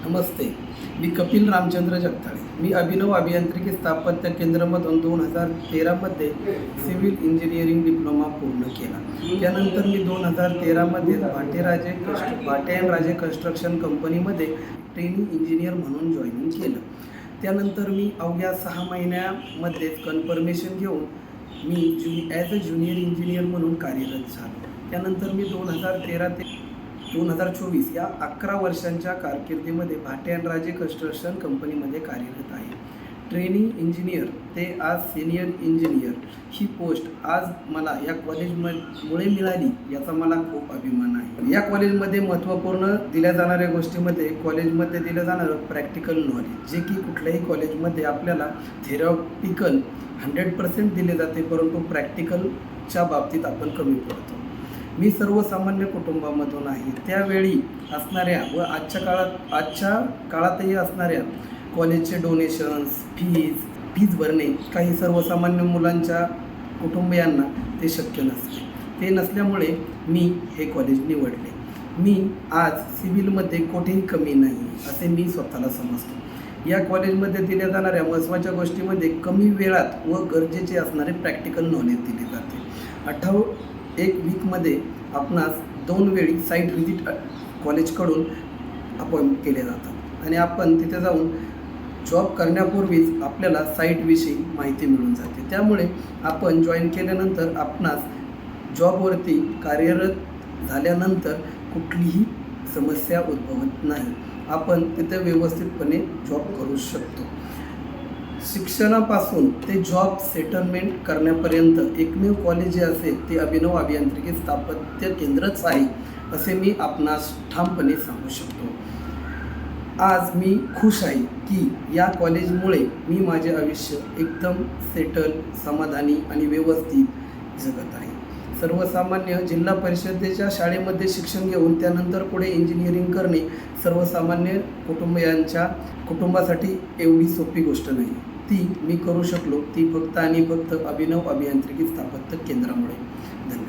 नमस्ते. मी कपिल रामचंद्र जगताळे. मी अभिनव अभियांत्रिकी स्थापत्य केंद्रामधून 2013मध्ये सिव्हिल इंजिनिअरिंग डिप्लोमा पूर्ण केला. त्यानंतर मी 2013मध्ये भाटे अँड राजे कन्स्ट्रक्शन कंपनीमध्ये ट्रेनिंग इंजिनियर म्हणून जॉईनिंग केलं. त्यानंतर मी अवघ्या 6 महिन्यामध्येच कन्फर्मेशन घेऊन मी ॲज अ ज्युनियर इंजिनियर म्हणून कार्यरत झालो. त्यानंतर मी 2013 ते 2024 या 11 वर्षांच्या कारकिर्दीमध्ये भाटे अँड राजे कन्स्ट्रक्शन कंपनीमध्ये कार्यरत आहे. ट्रेनिंग इंजिनियर ते आज सिनियर इंजिनियर ही पोस्ट आज मला या कॉलेजमुळे मिळाली याचा मला खूप अभिमान आहे. या कॉलेजमध्ये महत्त्वपूर्ण दिल्या जाणाऱ्या गोष्टीमध्ये कॉलेजमध्ये दिलं जाणारं प्रॅक्टिकल नॉलेज, जे की कुठल्याही कॉलेजमध्ये आपल्याला थेरॉटिकल 100% दिले जाते, परंतु प्रॅक्टिकलच्या बाबतीत आपण कमी पडतो. मी सर्वसामान्य कुटुंबामधून आहे. त्यावेळी असणाऱ्या व आजच्या काळातही असणाऱ्या कॉलेजचे डोनेशन्स, फीज भरणे काही सर्वसामान्य मुलांच्या कुटुंबियांना ते शक्य नसते. ते नसल्यामुळे मी हे कॉलेज निवडले. मी आज सिव्हिलमध्ये कुठेही कमी नाही असे मी स्वतःला समजतो. या कॉलेजमध्ये दिल्या जाणाऱ्या महत्त्वाच्या गोष्टीमध्ये कमी वेळात व गरजेचे असणारे प्रॅक्टिकल नॉलेज दिले जाते. एक वीकमध्ये आपणास 2 वेळी साईट व्हिजिट कॉलेजकडून अपॉइंट केले जातात आणि आपण तिथे जाऊन जॉब करण्यापूर्वीच आपल्याला साईटविषयी माहिती मिळून जाते. त्यामुळे आपण जॉईन केल्यानंतर आपणास जॉबवरती कार्यरत झाल्यानंतर कुठलीही समस्या उद्भवत नाही. आपण तिथे व्यवस्थितपणे जॉब करू शकतो. शिक्षणापासून ते जॉब सेटलमेंट करण्यापर्यंत एकमेव कॉलेज जे असेल ते अभिनव अभियांत्रिकी स्थापत्य केंद्रच आहे असे मी आपणास ठामपणे सांगू शकतो. आज मी खुश आहे की या कॉलेजमुळे मी माझे आयुष्य एकदम सेटल, समाधानी आणि व्यवस्थित जगत आहे. सर्वसामान्य जिल्हा परिषदेच्या शाळेमध्ये शिक्षण घेऊन त्यानंतर पुढे इंजिनिअरिंग करणे सर्वसामान्य कुटुंबासाठी एवढी सोपी गोष्ट नाही. ती मी करू शकलो ती फक्त आणि फक्त अभिनव अभियांत्रिकी स्थापत्य केंद्रामुळे. धन्यवाद.